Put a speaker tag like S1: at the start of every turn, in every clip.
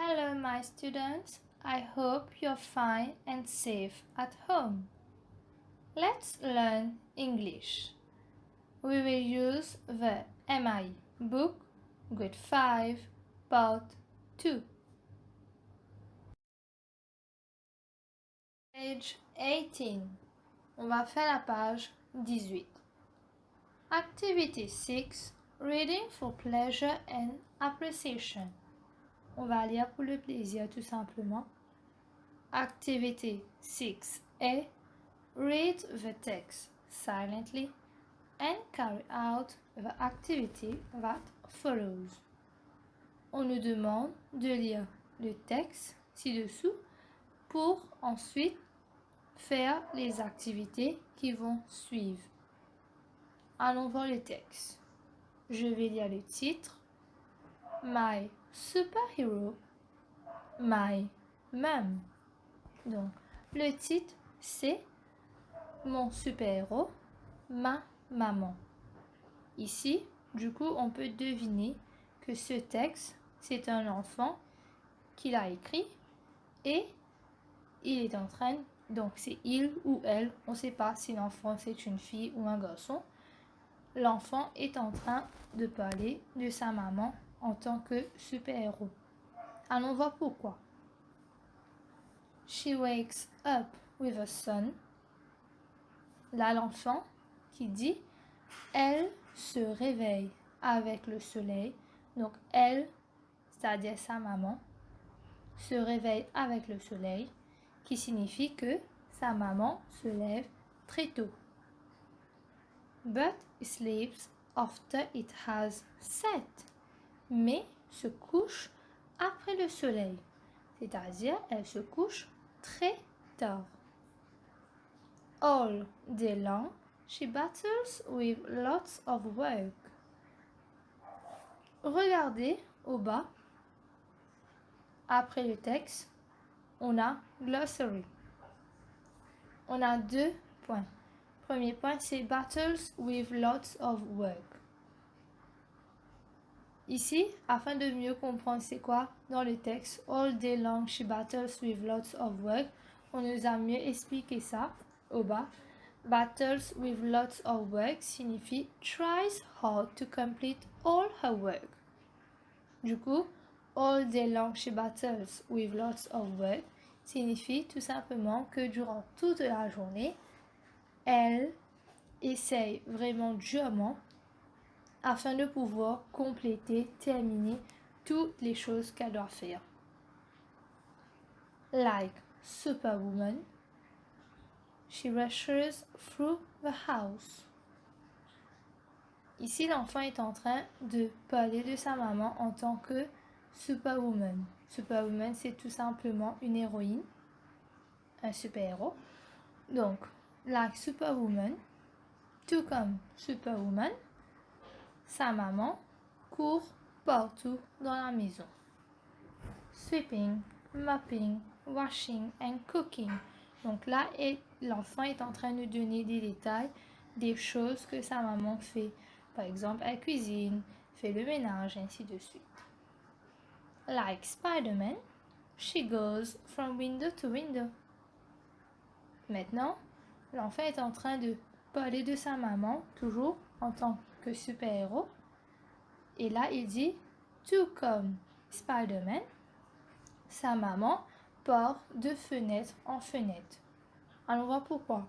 S1: Hello, my students. I hope you're fine and safe at home. Let's learn English. We will use the MI book, Grade 5, Part 2. Page 18. On va faire la page 18. Activity 6. Reading for pleasure and appreciation. On va lire pour le plaisir tout simplement. Activity 6A. Read the text silently and carry out the activity that follows. On nous demande de lire le texte ci-dessous pour ensuite faire les activités qui vont suivre. Allons voir le texte. Je vais lire le titre. My superhero, my mom. Donc, le titre, c'est Mon super-héros, ma maman. Ici, du coup, on peut deviner que ce texte, c'est un enfant qui l'a écrit et il est en train, donc c'est il ou elle, on ne sait pas si l'enfant c'est une fille ou un garçon. L'enfant est en train de parler de sa maman en tant que super-héros. Allons voir pourquoi. She wakes up with a sun. Là, l'enfant qui dit elle se réveille avec le soleil. Donc, elle, c'est-à-dire sa maman, se réveille avec le soleil, qui signifie que sa maman se lève très tôt. But sleeps after it has set. Mais se couche après le soleil. C'est-à-dire, elle se couche très tard. All day long, she battles with lots of work. Regardez au bas, après le texte, on a glossary. On a 2 points. Premier point, c'est battles with lots of work. Ici, afin de mieux comprendre c'est quoi dans le texte, all day long she battles with lots of work, on nous a mieux expliqué ça au bas. Battles with lots of work signifie tries hard to complete all her work. Du coup, all day long she battles with lots of work signifie tout simplement que durant toute la journée, elle essaye vraiment durement afin de pouvoir compléter, terminer toutes les choses qu'elle doit faire. Like Superwoman, she rushes through the house. Ici, l'enfant est en train de parler de sa maman en tant que Superwoman. Superwoman, c'est tout simplement une héroïne, un super-héros. Donc, like Superwoman, tout comme Superwoman, sa maman court partout dans la maison. Sweeping, mopping, washing and cooking. Donc là, l'enfant est en train de donner des détails des choses que sa maman fait. Par exemple, elle cuisine, fait le ménage, ainsi de suite. Like Spider-Man, she goes from window to window. Maintenant, l'enfant est en train de parler de sa maman, toujours en tant que super-héros. Et là, il dit, tout comme Spider-Man, sa maman part de fenêtre en fenêtre. Allons voir pourquoi.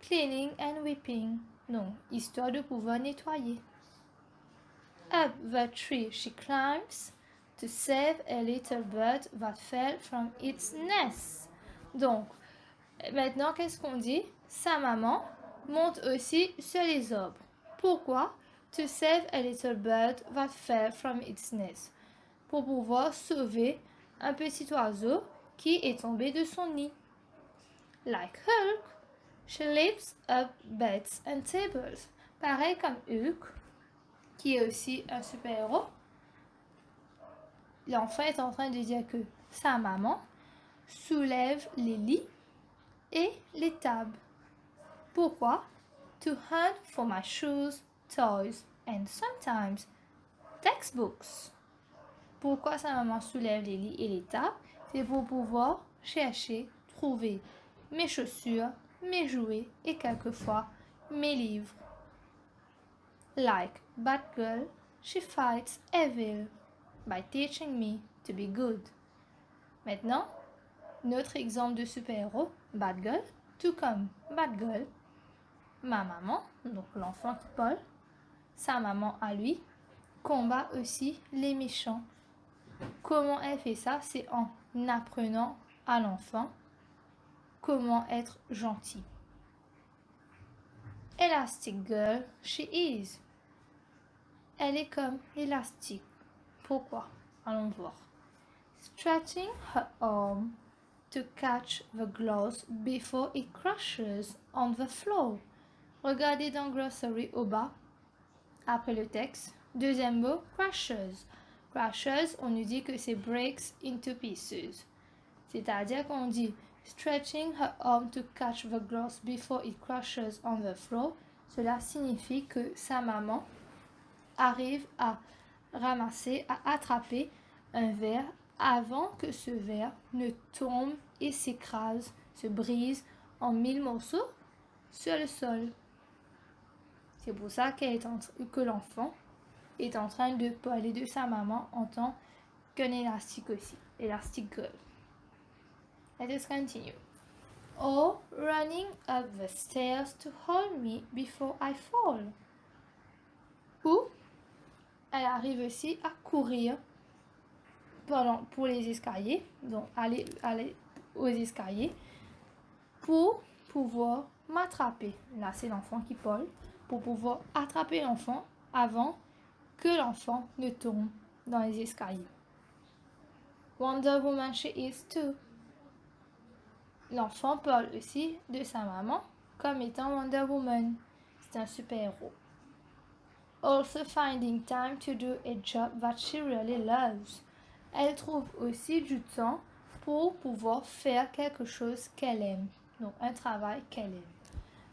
S1: Cleaning and whipping. Non, histoire de pouvoir nettoyer. Up the tree she climbs to save a little bird that fell from its nest. Donc, maintenant, qu'est-ce qu'on dit? Sa maman monte aussi sur les arbres. Pourquoi? To save a little bird that fell from its nest. Pour pouvoir sauver un petit oiseau qui est tombé de son nid. Like Hulk, she lifts up beds and tables. Pareil comme Hulk, qui est aussi un super-héros. L'enfant est en train de dire que sa maman soulève les lits et les tables. Pourquoi? To hunt for my shoes, toys and sometimes textbooks. Pourquoi sa maman soulève les lits et les tables? C'est pour pouvoir chercher, trouver mes chaussures, mes jouets et quelquefois mes livres. Like Batgirl, she fights evil by teaching me to be good. Maintenant, notre exemple de super-héros, Batgirl, tout comme Batgirl, ma maman, donc l'enfant qui parle, sa maman à lui, combat aussi les méchants. Comment elle fait ça? C'est en apprenant à l'enfant comment être gentil. Elastic Girl, she is. Elle est comme élastique. Pourquoi? Allons voir. Stretching her arm to catch the gloss before it crashes on the floor. Regardez dans Glossary au bas, après le texte. Deuxième mot, crashes. Crashes, on nous dit que c'est breaks into pieces. C'est-à-dire qu'on dit stretching her arm to catch the gloss before it crashes on the floor. Cela signifie que sa maman arrive à ramasser, à attraper un verre avant que ce verre ne tombe et s'écrase, se brise en 1000 morceaux sur le sol. C'est pour ça que l'enfant est en train de parler de sa maman en tant qu'un élastique aussi, Elastic Girl. Let us continue. Or running up the stairs to hold me before I fall. Ou elle arrive aussi à courir pour les escaliers, donc aller aux escaliers pour pouvoir m'attraper. Là, c'est l'enfant qui parle, pour pouvoir attraper l'enfant avant que l'enfant ne tombe dans les escaliers. Wonder Woman, she is too. L'enfant parle aussi de sa maman comme étant Wonder Woman. C'est un super-héros. Also finding time to do a job that she really loves. Elle trouve aussi du temps pour pouvoir faire quelque chose qu'elle aime. Donc un travail qu'elle aime.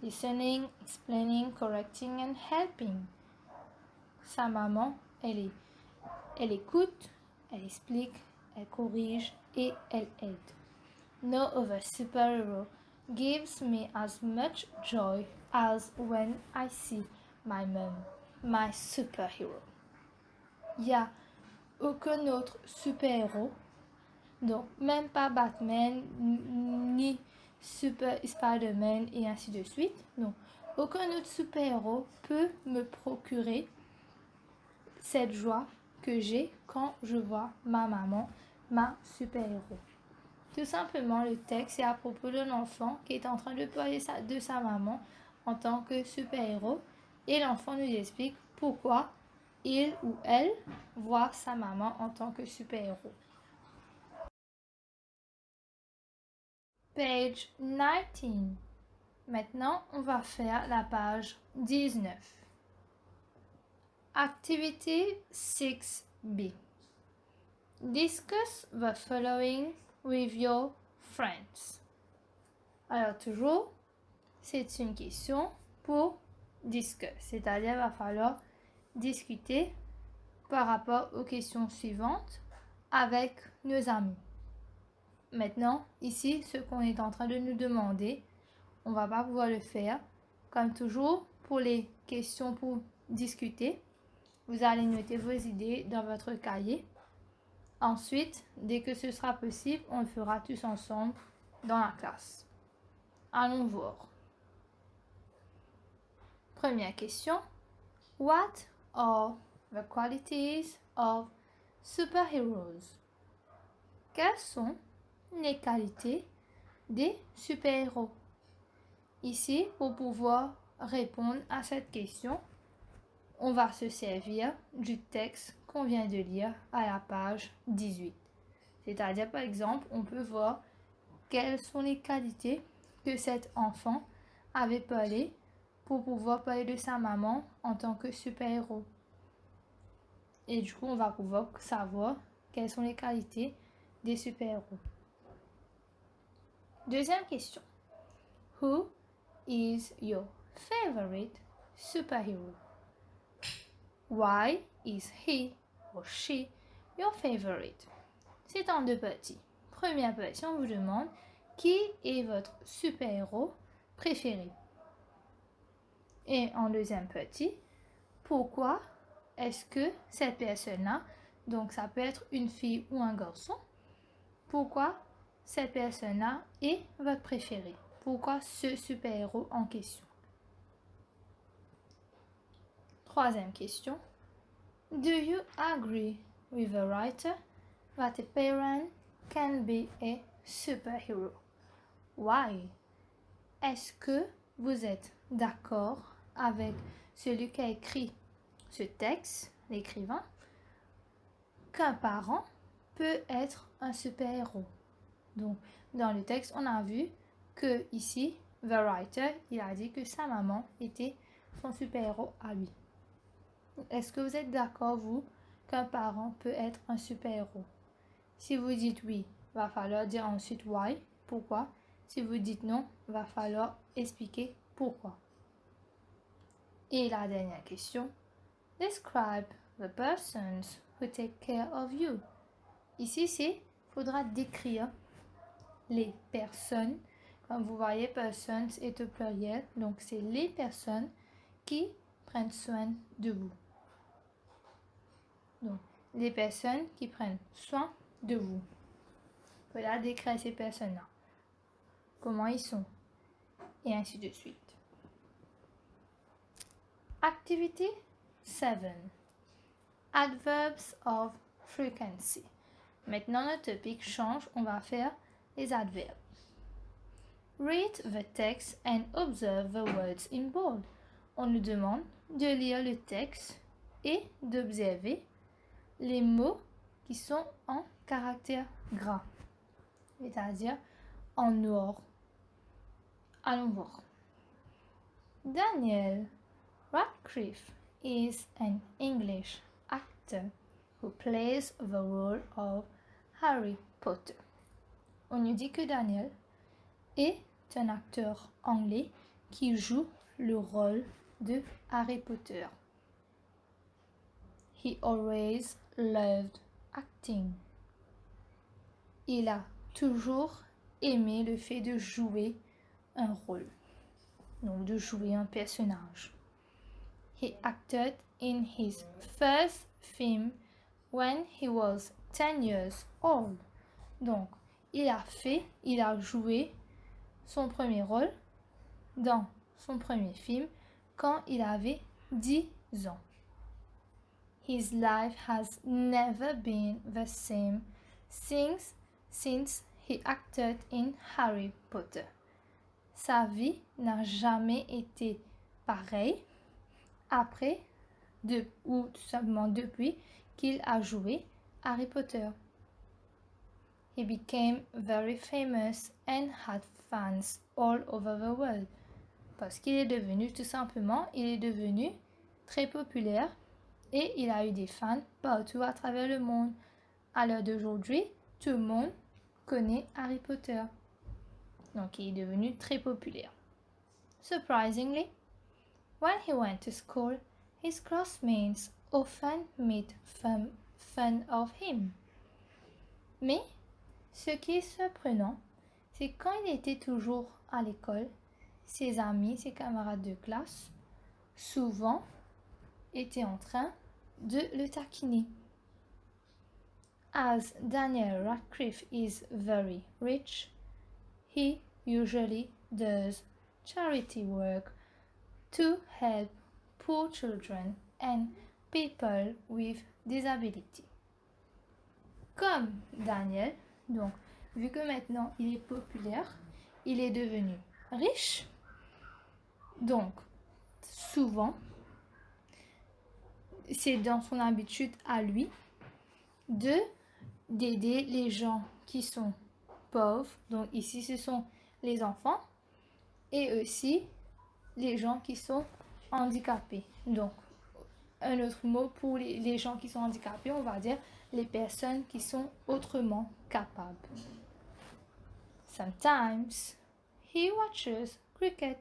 S1: Listening, explaining, correcting and helping. Sa maman, elle écoute, elle explique, elle corrige et elle aide. No other superhero gives me as much joy as when I see my mom, my superhero. Il n'y a aucun autre super-héros, donc même pas Batman, ni Spider-Man et ainsi de suite. Donc, aucun autre super-héros peut me procurer cette joie que j'ai quand je vois ma maman, ma super-héros. Tout simplement, le texte est à propos d'un enfant qui est en train de parler de sa maman en tant que super-héros et l'enfant nous explique pourquoi il ou elle voit sa maman en tant que super-héros. Page 19. Maintenant, on va faire la page 19. Activity 6B. Discuss the following with your friends. Alors toujours, c'est une question pour discuss, c'est-à-dire il va falloir discuter par rapport aux questions suivantes avec nos amis. Maintenant, ici, ce qu'on est en train de nous demander, on va pas pouvoir le faire. Comme toujours, pour les questions pour discuter, vous allez noter vos idées dans votre cahier. Ensuite, dès que ce sera possible, on le fera tous ensemble dans la classe. Allons voir. Première question. What are the qualities of superheroes? Quelles sont les qualités des super-héros? Ici, pour pouvoir répondre à cette question, on va se servir du texte qu'on vient de lire à la page 18. C'est-à-dire, par exemple, on peut voir quelles sont les qualités que cet enfant avait parlé pour pouvoir parler de sa maman en tant que super-héros. Et du coup, on va pouvoir savoir quelles sont les qualités des super-héros. Deuxième question. Who is your favorite superhero? Why is he or she your favorite. C'est en deux parties. Première partie, on vous demande qui est votre super-héros préféré. Et en deuxième partie, pourquoi est-ce que cette personne-là, donc ça peut être une fille ou un garçon, pourquoi cette personne-là est votre préféré? Pourquoi ce super-héros en question? Troisième question. Do you agree with the writer that a parent can be a superhero? Why? Est-ce que vous êtes d'accord avec celui qui a écrit ce texte, l'écrivain, qu'un parent peut être un super-héros? Donc, dans le texte, on a vu que ici, the writer, il a dit que sa maman était son super-héros à lui. Est-ce que vous êtes d'accord, vous, qu'un parent peut être un super-héros? Si vous dites oui, va falloir dire ensuite why, pourquoi. Si vous dites non, va falloir expliquer pourquoi. Et la dernière question. Describe the persons who take care of you. Ici, faudra décrire les personnes. Comme vous voyez, persons est au pluriel, donc c'est les personnes qui prennent soin de vous. Donc, les personnes qui prennent soin de vous. Voilà, décrire ces personnes-là. Comment ils sont. Et ainsi de suite. Activity 7. Adverbs of frequency. Maintenant, notre topic change. On va faire les adverbes. Read the text and observe the words in bold. On nous demande de lire le texte et d'observer les mots qui sont en caractère gras, c'est-à-dire en noir. Allons voir. Daniel Radcliffe is an English actor who plays the role of Harry Potter. On nous dit que Daniel est un acteur anglais qui joue le rôle de Harry Potter. He always loved acting. Il a toujours aimé le fait de jouer un rôle, donc de jouer un personnage. He acted in his first film when he was 10 years old. Donc, il a joué son premier rôle dans son premier film quand il avait 10 ans. His life has never been the same since he acted in Harry Potter. Sa vie n'a jamais été pareille après ou tout simplement depuis qu'il a joué Harry Potter. He became very famous and had fans all over the world. Parce qu'il est devenu, tout simplement, il est devenu très populaire et il a eu des fans partout à travers le monde. À l'heure d'aujourd'hui, tout le monde connaît Harry Potter. Donc, il est devenu très populaire. Surprisingly, when he went to school, his classmates often made fun of him. Mais, ce qui est surprenant, c'est quand il était toujours à l'école, ses amis, ses camarades de classe, souvent étaient en train de le taquiner. As Daniel Radcliffe is very rich, he usually does charity work to help poor children and people with disability. Comme Daniel, donc vu que maintenant il est populaire, il est devenu riche, donc souvent c'est dans son habitude à lui d'aider les gens qui sont pauvres, donc ici ce sont les enfants, et aussi les gens qui sont handicapés. Donc un autre mot pour les gens qui sont handicapés, on va dire les personnes qui sont autrement capables. Sometimes he watches cricket.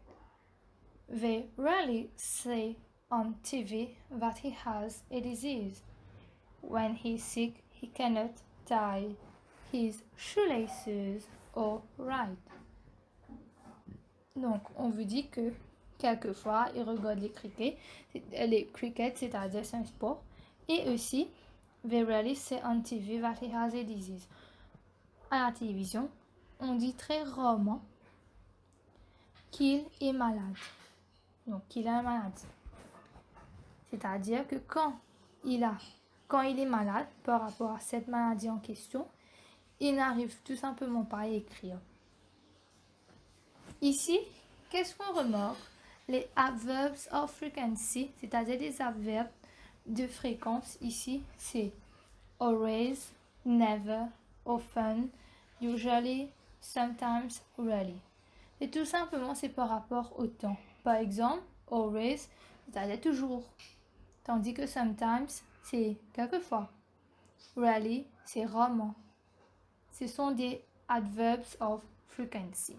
S1: They rarely say on TV that he has a disease. When he's sick, he cannot tie his shoelaces or write. Donc, on vous dit que quelquefois, il regarde les crickets, c'est-à-dire c'est un sport. Et aussi, they rarely say on TV that he has a disease. À la télévision, on dit très rarement qu'il est malade. Donc, qu'il a une maladie. C'est-à-dire que quand il est malade par rapport à cette maladie en question, il n'arrive tout simplement pas à écrire. Ici, qu'est-ce qu'on remarque? Les adverbs of frequency, c'est-à-dire des adverbes de fréquence, ici, c'est always, never, often, usually, sometimes, rarely. Et tout simplement, c'est par rapport au temps. Par exemple, always, c'est-à-dire toujours. Tandis que sometimes, c'est quelquefois. Rarely, c'est rarement. Ce sont des adverbs of frequency.